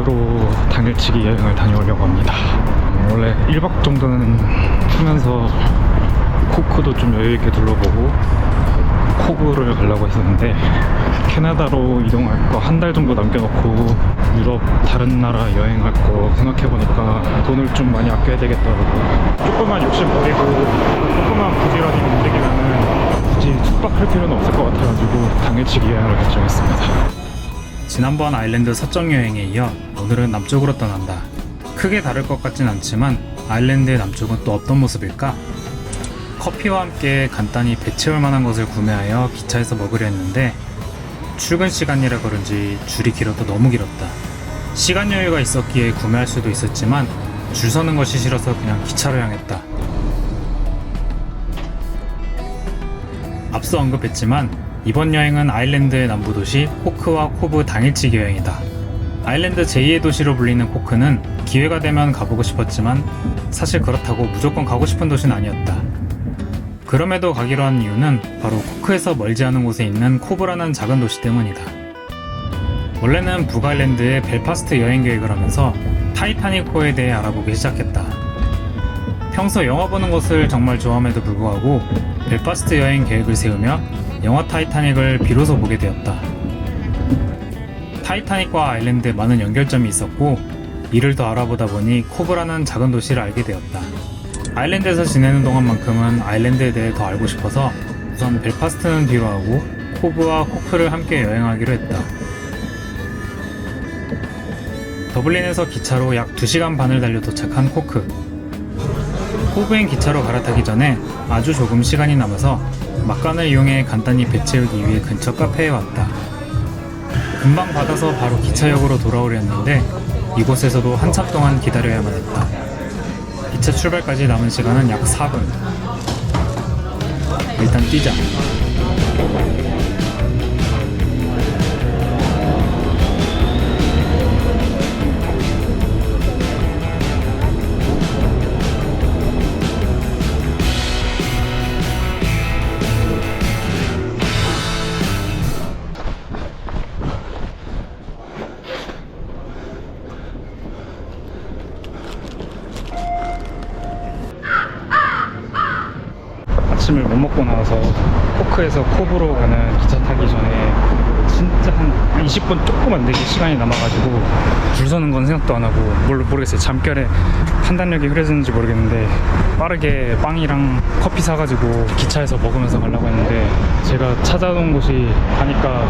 코크로 당일치기 여행을 다녀오려고 합니다. 원래 1박 정도는 하면서 코크도 좀 여유있게 둘러보고 코브를 가려고 했었는데, 캐나다로 이동할 거 한 달 정도 남겨놓고 유럽 다른 나라 여행할 거 생각해보니까 돈을 좀 많이 아껴야 되겠더라고요. 조금만 욕심 버리고 조금만 부지런히 움직이면은 굳이 숙박할 필요는 없을 것 같아가지고 당일치기 여행을 결정했습니다. 지난번 아일랜드 서쪽 여행에 이어 오늘은 남쪽으로 떠난다. 크게 다를 것 같진 않지만 아일랜드의 남쪽은 또 어떤 모습일까? 커피와 함께 간단히 배 채울 만한 것을 구매하여 기차에서 먹으려 했는데 출근 시간이라 그런지 줄이 길어도 너무 길었다. 시간 여유가 있었기에 구매할 수도 있었지만 줄 서는 것이 싫어서 그냥 기차로 향했다. 앞서 언급했지만 이번 여행은 아일랜드의 남부 도시 코크와 코브 당일치기 여행이다. 아일랜드 제2의 도시로 불리는 코크는 기회가 되면 가보고 싶었지만 사실 그렇다고 무조건 가고 싶은 도시는 아니었다. 그럼에도 가기로 한 이유는 바로 코크에서 멀지 않은 곳에 있는 코브라는 작은 도시 때문이다. 원래는 북아일랜드의 벨파스트 여행 계획을 하면서 타이타닉호에 대해 알아보기 시작했다. 평소 영화 보는 것을 정말 좋아함에도 불구하고 벨파스트 여행 계획을 세우며 영화 타이타닉을 비로소 보게 되었다. 타이타닉과 아일랜드에 많은 연결점이 있었고 이를 더 알아보다 보니 코브라는 작은 도시를 알게 되었다. 아일랜드에서 지내는 동안만큼은 아일랜드에 대해 더 알고 싶어서 우선 벨파스트는 뒤로 하고 코브와 코크를 함께 여행하기로 했다. 더블린에서 기차로 약 2시간 반을 달려 도착한 코크. 코브행 기차로 갈아타기 전에 아주 조금 시간이 남아서 막간을 이용해 간단히 배 채우기 위해 근처 카페에 왔다. 금방 받아서 바로 기차역으로 돌아오려 했는데 이곳에서도 한참 동안 기다려야만 했다. 기차 출발까지 남은 시간은 약 4분. 일단 뛰자. 아침을 못 먹고 나와서 코크에서 코브로 가는 기차 타기 전에 진짜 한 20분 조금 안 되게 시간이 남아가지고 줄 서는 건 생각도 안 하고 모르겠어요. 잠결에 판단력이 흐려졌는지 모르겠는데 빠르게 빵이랑 커피 사가지고 기차에서 먹으면서 가려고 했는데 제가 찾아놓은 곳이 가니까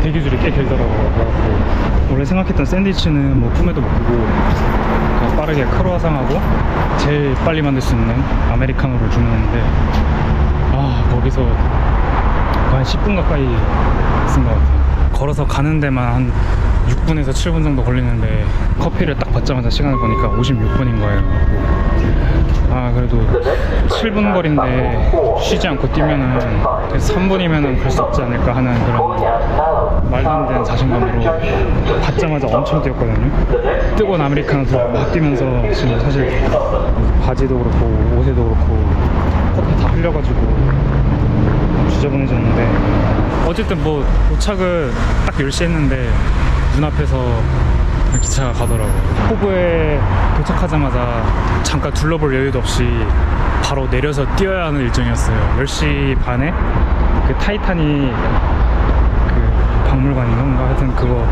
대기줄이 꽤 길더라고요. 그래갖고 원래 생각했던 샌드위치는 뭐 꿈에도 못 꾸고 그냥 빠르게 크로아상하고 제일 빨리 만들 수 있는 아메리카노를 주문했는데 거기서 한 10분 가까이 쓴 것 같아요. 걸어서 가는 데만 한 6분에서 7분 정도 걸리는데 커피를 딱 받자마자 시간을 보니까 56분인 거예요. 그래도 7분 거리인데 쉬지 않고 뛰면은 3분이면은 갈 수 있지 않을까 하는 그런 말도 안 되는 자신감으로 받자마자 엄청 뛰었거든요. 뜨거운 아메리카노 들고 막 뛰면서 지금 사실 바지도 그렇고 옷에도 그렇고 커피 다 흘려가지고 지저분해졌는데 어쨌든 뭐 도착을 딱 10시 했는데 눈앞에서 기차가 가더라고요. 코브에 도착하자마자 잠깐 둘러볼 여유도 없이 바로 내려서 뛰어야 하는 일정이었어요. 10시 반에 그 타이타닉 그 박물관인가 하여튼 그거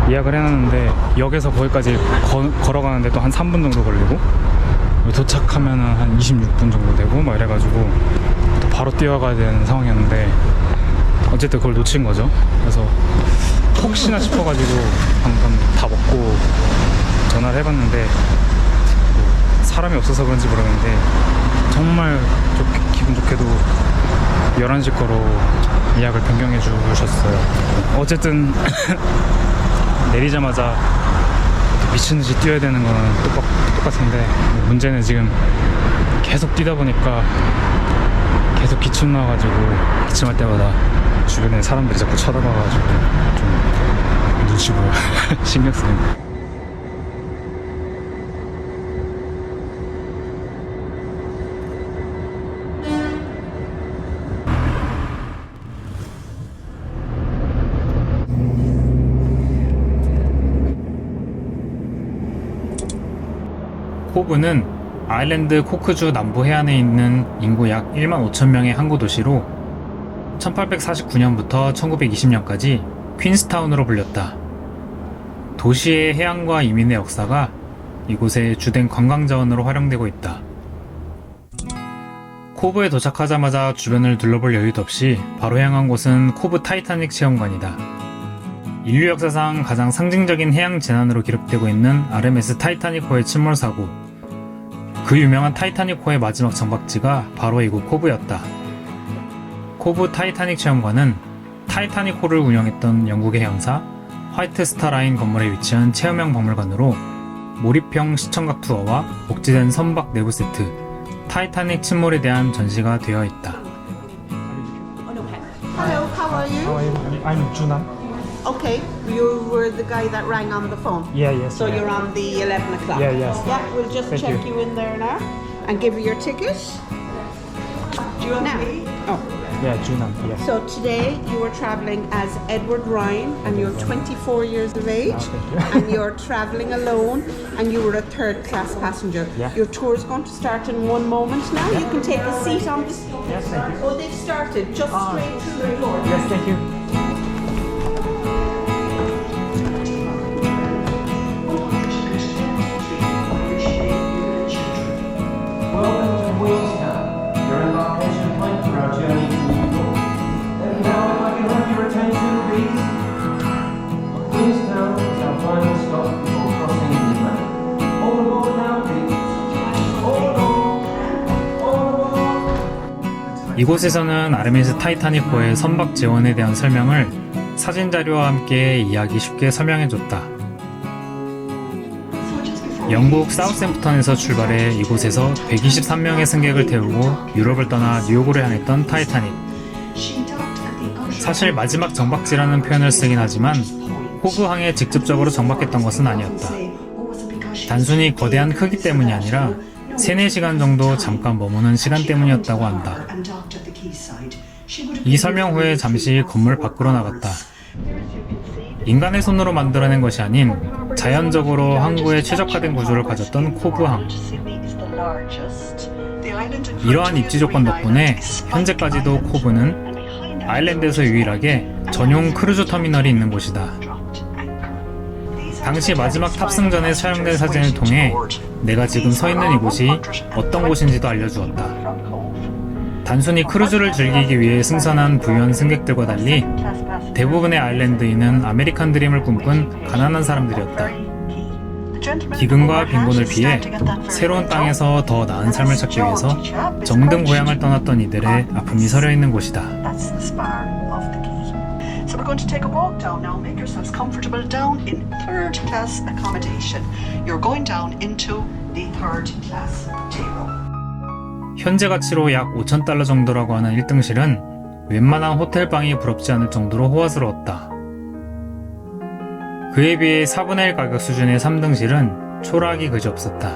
예약을 해놨는데 역에서 거기까지 걸어가는데 또 한 3분 정도 걸리고 도착하면 한 26분 정도 되고 막 이래가지고 또 바로 뛰어가야 되는 상황이었는데 어쨌든 그걸 놓친 거죠. 그래서 혹시나 싶어가지고 방금 다 먹고 전화를 해봤는데 사람이 없어서 그런지 모르겠는데 정말 기분 좋게도 11시 거로 예약을 변경해 주셨어요. 어쨌든 내리자마자 미친듯이 뛰어야 되는 거는 똑같은데 문제는 지금 계속 뛰다 보니까 계속 기침 나와가지고 기침할 때마다 주변에 사람들이 자꾸 쳐다봐가지고 좀 눈치 보여. 신경 쓰이네. 코브는 아일랜드 코크주 남부 해안에 있는 인구 약 1만 5천 명의 항구 도시로 1849년부터 1920년까지 퀸스타운으로 불렸다. 도시의 해양과 이민의 역사가 이곳의 주된 관광자원으로 활용되고 있다. 코브에 도착하자마자 주변을 둘러볼 여유도 없이 바로 향한 곳은 코브 타이타닉 체험관이다. 인류 역사상 가장 상징적인 해양 재난으로 기록되고 있는 RMS 타이타닉호의 침몰 사고. 그 유명한 타이타닉호의 마지막 정박지가 바로 이곳 코브였다. 코브 타이타닉 체험관은 타이타닉호를 운영했던 영국의 해양사 화이트 스타 라인 건물에 위치한 체험형 박물관으로 몰입형 시청각 투어와 복제된 선박 내부 세트, 타이타닉 침몰에 대한 전시가 되어 있다. Hello, how are you? I'm Junam. Okay, you were the guy that rang on the phone. Yeah, yes. So you're on the 11 o'clock. Yeah, yes. Yeah, we'll just Thank check you. you in there now and give you your ticket. Do you want now? Oh. Yeah, Junam. Yes. So today you were traveling as Edward Ryan and you're 24 years of age and you're traveling alone and you were a third class passenger. Yeah. Your tour is going to start in one moment now. You can take a seat on this. Yes, thank you. Oh, they've started just straight through the door. Yes, thank you. Welcome to Queenstown, your embarkation point for our journey to New York. And now if I can have your attention, please. Queenstown is our final stop before crossing the Atlantic. All aboard now, please. All aboard. All aboard. 이곳에서는 RMS 타이타닉호의 선박 재원에 대한 설명을 사진 자료와 함께 이해하기 쉽게 설명해줬다. 영국 사우샘프턴에서 출발해 이곳에서 123명의 승객을 태우고 유럽을 떠나 뉴욕으로 향했던 타이타닉. 사실 마지막 정박지라는 표현을 쓰긴 하지만 호그항에 직접적으로 정박했던 것은 아니었다. 단순히 거대한 크기 때문이 아니라 3-4시간 정도 잠깐 머무는 시간 때문이었다고 한다. 이 설명 후에 잠시 건물 밖으로 나갔다. 인간의 손으로 만들어낸 것이 아닌 자연적으로 항구에 최적화된 구조를 가졌던 코브항. 이러한 입지 조건 덕분에 현재까지도 코브는 아일랜드에서 유일하게 전용 크루즈 터미널이 있는 곳이다. 당시 마지막 탑승 전에 촬영된 사진을 통해 내가 지금 서 있는 이곳이 어떤 곳인지도 알려주었다. 단순히 크루즈를 즐기기 위해 승선한 부유한 승객들과 달리 대부분의 아일랜드인은 아메리칸 드림을 꿈꾼 가난한 사람들이었다. 기근과 빈곤을 피해 새로운 땅에서 더 나은 삶을 찾기 위해서 정든 고향을 떠났던 이들의 아픔이 서려 있는 곳이다. So we're going to take a walk down now. Make yourselves comfortable down in third class accommodation. You're going down into the third class table. 현재 가치로 약 5,000달러 정도라고 하는 1등실은 웬만한 호텔방이 부럽지 않을 정도로 호화스러웠다. 그에 비해 4분의 1 가격 수준의 3등실은 초라하기 그지없었다.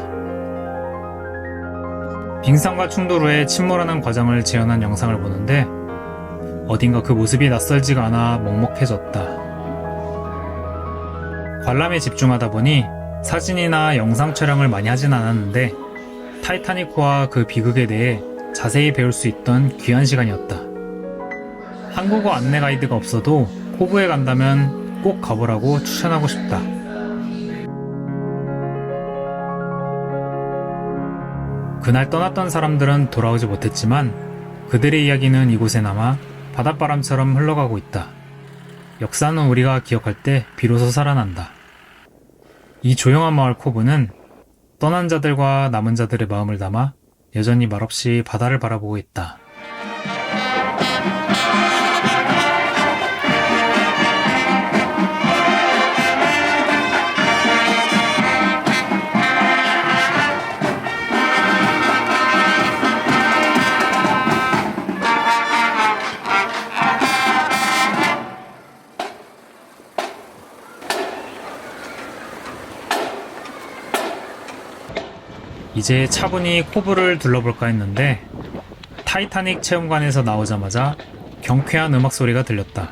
빙산과 충돌 후에 침몰하는 과정을 재현한 영상을 보는데 어딘가 그 모습이 낯설지가 않아 먹먹해졌다. 관람에 집중하다 보니 사진이나 영상 촬영을 많이 하진 않았는데 타이타닉호와 그 비극에 대해 자세히 배울 수 있던 귀한 시간이었다. 한국어 안내 가이드가 없어도 코브에 간다면 꼭 가보라고 추천하고 싶다. 그날 떠났던 사람들은 돌아오지 못했지만 그들의 이야기는 이곳에 남아 바닷바람처럼 흘러가고 있다. 역사는 우리가 기억할 때 비로소 살아난다. 이 조용한 마을 코브는 떠난 자들과 남은 자들의 마음을 담아 여전히 말없이 바다를 바라보고 있다. 이제 차분히 코브를 둘러볼까 했는데 타이타닉 체험관에서 나오자마자 경쾌한 음악 소리가 들렸다.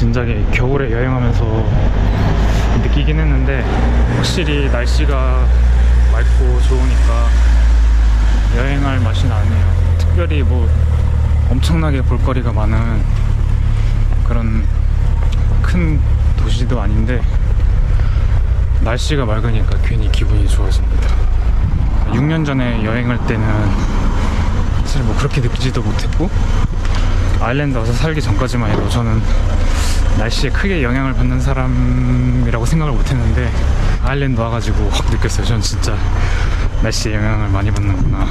진작에 겨울에 여행하면서 느끼긴 했는데 확실히 날씨가 맑고 좋으니까 여행할 맛이 나네요. 특별히 뭐 엄청나게 볼거리가 많은 그런 큰 도시도 아닌데 날씨가 맑으니까 괜히 기분이 좋아집니다. 6년 전에 여행할 때는 사실 뭐 그렇게 느끼지도 못했고 아일랜드 와서 살기 전까지만 해도 저는 날씨에 크게 영향을 받는 사람이라고 생각을 못했는데 아일랜드 와가지고 확 느꼈어요. 저는 진짜 날씨에 영향을 많이 받는구나.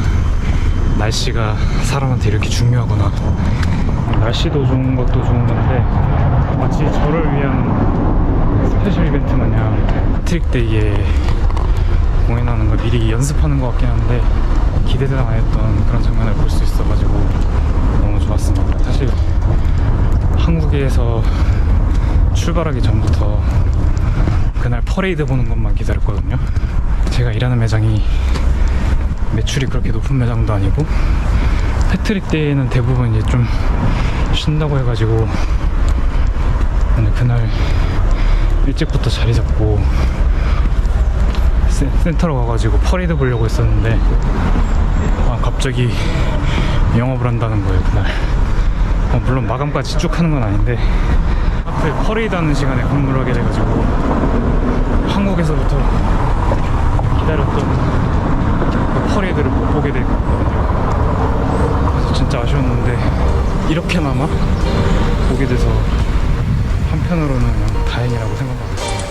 날씨가 사람한테 이렇게 중요하구나. 날씨도 좋은 것도 좋은 건데 마치 저를 위한 스페셜 이벤트 마냥 트릭데이에 공연하는 걸 미리 연습하는 것 같긴 한데 기대도 안 했던 그런 장면을 볼 수 있어가지고 너무 좋았습니다. 사실 한국에서 출발하기 전부터 그날 퍼레이드 보는 것만 기다렸거든요. 제가 일하는 매장이 매출이 그렇게 높은 매장도 아니고 패트릭 데이는 대부분 이제 좀 쉰다고 해가지고 오늘 그날 일찍부터 자리 잡고 센터로 가가지고 퍼레이드 보려고 했었는데 갑자기 영업을 한다는 거예요 그날. 물론 마감까지 쭉 하는 건 아닌데 하필 퍼레이드 하는 시간에 근무를 하게 돼가지고 한국에서부터 기다렸던 그 퍼레이드를 못 보게 됐거든요. 그래서 진짜 아쉬웠는데 이렇게나마 보게 돼서 한편으로는 다행이라고 생각하고 있습니다.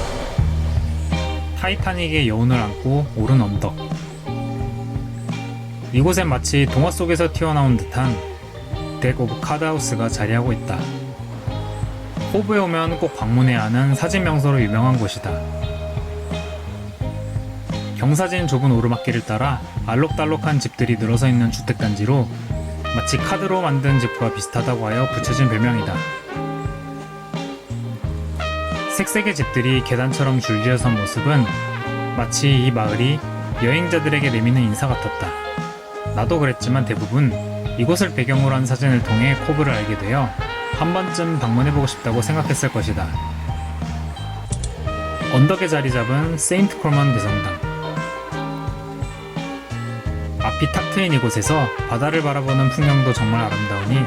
타이타닉의 여운을 안고 오른 언덕. 이곳엔 마치 동화 속에서 튀어나온 듯한 덱 오브 카드하우스가 자리하고 있다. 호브에 오면 꼭 방문해야 하는 사진 명소로 유명한 곳이다. 경사진 좁은 오르막길을 따라 알록달록한 집들이 늘어서 있는 주택단지로 마치 카드로 만든 집과 비슷하다고 하여 붙여진 별명이다. 색색의 집들이 계단처럼 줄지어 선 모습은 마치 이 마을이 여행자들에게 내미는 인사 같았다. 나도 그랬지만 대부분 이곳을 배경으로 한 사진을 통해 코브를 알게 되어 한 번쯤 방문해보고 싶다고 생각했을 것이다. 언덕에 자리 잡은 세인트 콜먼 대성당. 앞이 탁 트인 이곳에서 바다를 바라보는 풍경도 정말 아름다우니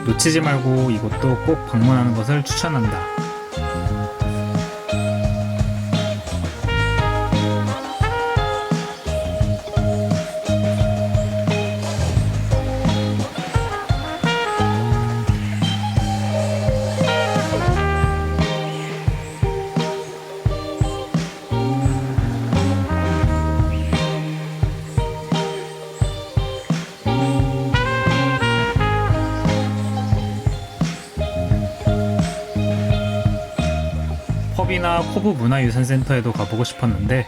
놓치지 말고 이곳도 꼭 방문하는 것을 추천한다. 펍이나 코브 문화유산센터에도 가보고 싶었는데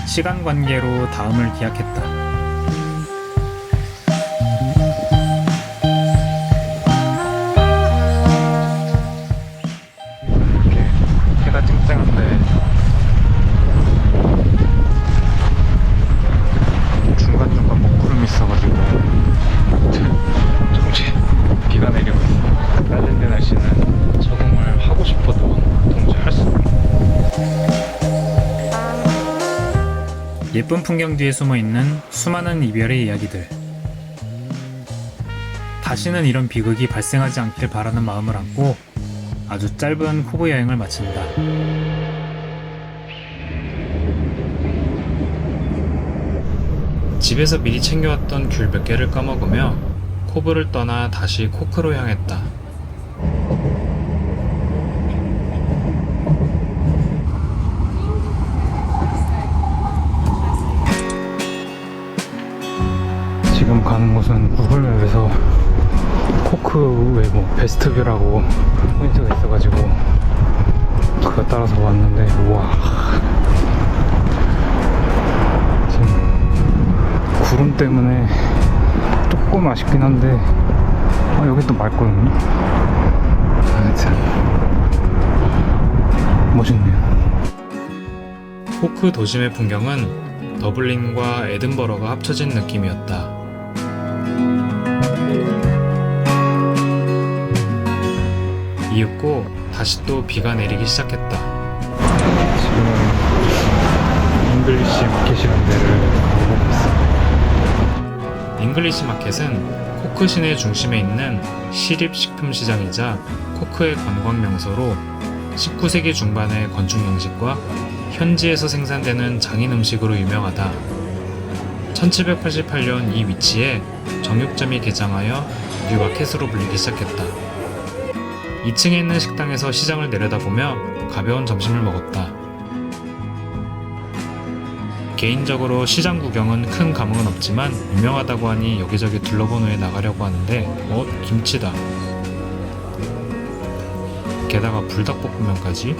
시간 관계로 다음을 기약했다. 이렇게 해가 쨍쨍한데 중간중간 먹구름이 있어가지고 조금씩 비가 내리고 있어. 아일랜드 날씨는 적응을 하고 싶어도 도무지 할 수 없는. 예쁜 풍경 뒤에 숨어있는 수많은 이별의 이야기들. 다시는 이런 비극이 발생하지 않길 바라는 마음을 안고 아주 짧은 코브 여행을 마친다. 집에서 미리 챙겨왔던 귤 몇 개를 까먹으며 코브를 떠나 다시 코크로 향했다. 지금 가는 곳은 구글맵에서 코크의 뭐 베스트뷰라고 포인트가 있어가지고 그거 따라서 왔는데 우와, 지금 구름 때문에 조금 아쉽긴 한데 여기 또 맑거든요. 참 멋있네요. 코크 도심의 풍경은 더블린과 에든버러가 합쳐진 느낌이었다. 이윽고 다시 또 비가 내리기 시작했다. 지금은 잉글리시 마켓이라는 데를 가보고 있습니다. 잉글리시 마켓은 코크 시내 중심에 있는 시립식품시장이자 코크의 관광 명소로 19세기 중반의 건축 양식과 현지에서 생산되는 장인 음식으로 유명하다. 1788년 이 위치에 정육점이 개장하여 뉴마켓으로 불리기 시작했다. 2층에 있는 식당에서 시장을 내려다보며 가벼운 점심을 먹었다. 개인적으로 시장 구경은 큰 감흥은 없지만 유명하다고 하니 여기저기 둘러본 후에 나가려고 하는데 김치다. 게다가 불닭볶음면까지.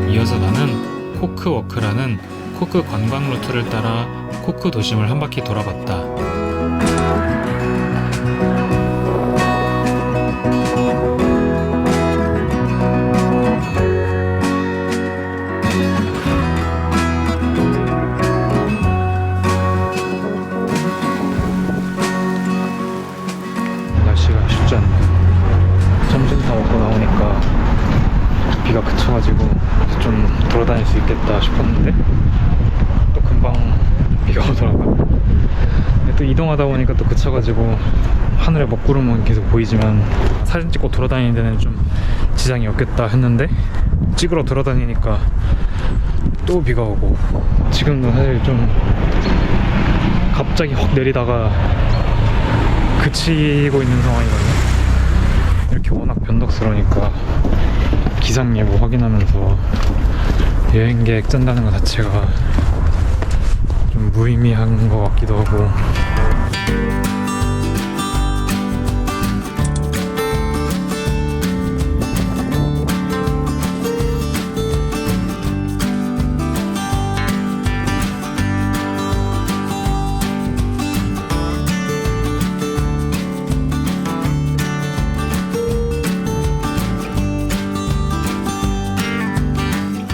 이어서 나는 코크워크라는 코크 관광 루트를 따라 코크 도심을 한 바퀴 돌아봤다. 날씨가 쉽지 않네. 점심 다 먹고 나오니까 비가 그쳐가지고 좀 돌아다닐 수 있겠다 싶었는데 또 금방 비가 오더라고요. 근데 또 이동하다 보니까 또 그쳐가지고 하늘에 먹구름은 계속 보이지만 사진 찍고 돌아다니는 데는 좀 지장이 없겠다 했는데 찍으러 돌아다니니까 또 비가 오고 지금도 사실 좀 갑자기 확 내리다가 그치고 있는 상황이거든요. 이렇게 워낙 변덕스러우니까 기상예보 확인하면서 여행 계획 짠다는 것 자체가 좀 무의미한 것 같기도 하고.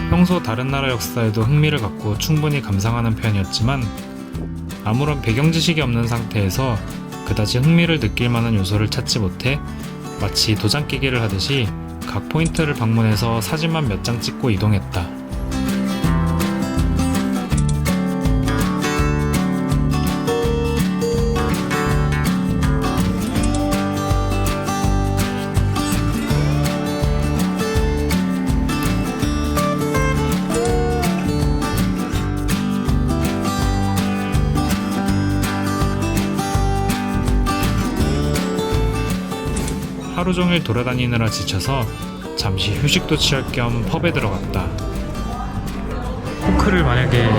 평소 다른 나라 역사에도 흥미를 갖고 충분히 감상하는 편이었지만 아무런 배경 지식이 없는 상태에서 그다지 흥미를 느낄 만한 요소를 찾지 못해 마치 도장 깨기를 하듯이 각 포인트를 방문해서 사진만 몇 장 찍고 이동했다. 하루 종일 돌아다니느라 지쳐서 잠시 휴식도 취할 겸 펍에 들어갔다. 코크를 만약에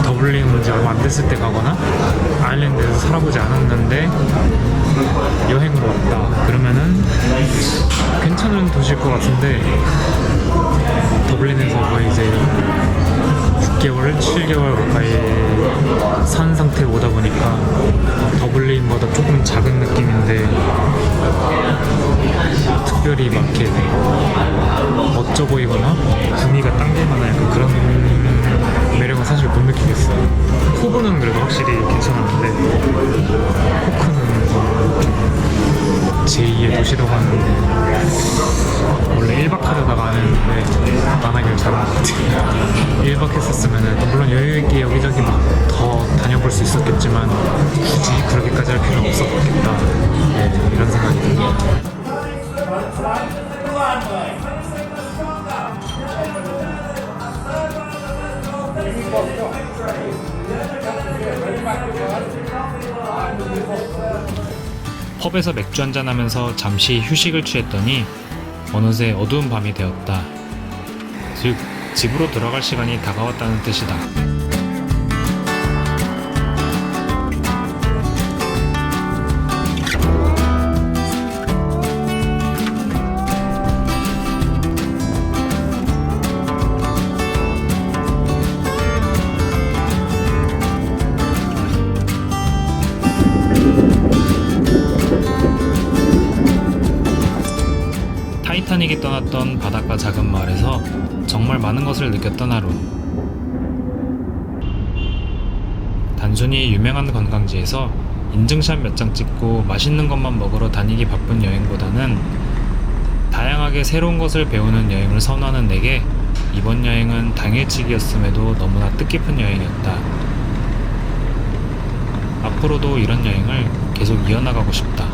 더블린 온 지 얼마 안 됐을 때 가거나 아일랜드에서 살아보지 않았는데 여행으로 왔다 그러면은 괜찮은 도시일 것 같은데 더블린에서 거의 이제 6개월, 7개월 가까이 산 상태로 오다 보니까 더블린보다 조금 작은 느낌인데 특별히 막 이렇게 멋져 보이거나 분위기가 당길 만한 약간 그런 매력은 사실 못 느끼겠어요. 코브는 그래도 확실히 괜찮았는데 코크는 제2의 도시라고 하는데 원래 1박 하려다가 안 했는데 안 하길 잘한 것 같아요. 1박 했었으면 물론 여유있게 여기저기 막 더 다녀볼 수 있었겠지만 굳이 그렇게까지 할 필요는 없었겠다, 이런 생각이 듭니다. 펍에서 맥주 한잔하면서 잠시 휴식을 취했더니 어느새 어두운 밤이 되었다. 즉 집으로 돌아갈 시간이 다가왔다는 뜻이다. 타이타닉이 떠났던 바닷가 작은 마을에서 정말 많은 것을 느꼈던 하루. 단순히 유명한 관광지에서 인증샷 몇 장 찍고 맛있는 것만 먹으러 다니기 바쁜 여행보다는 다양하게 새로운 것을 배우는 여행을 선호하는 내게 이번 여행은 당일치기였음에도 너무나 뜻깊은 여행이었다. 앞으로도 이런 여행을 계속 이어나가고 싶다.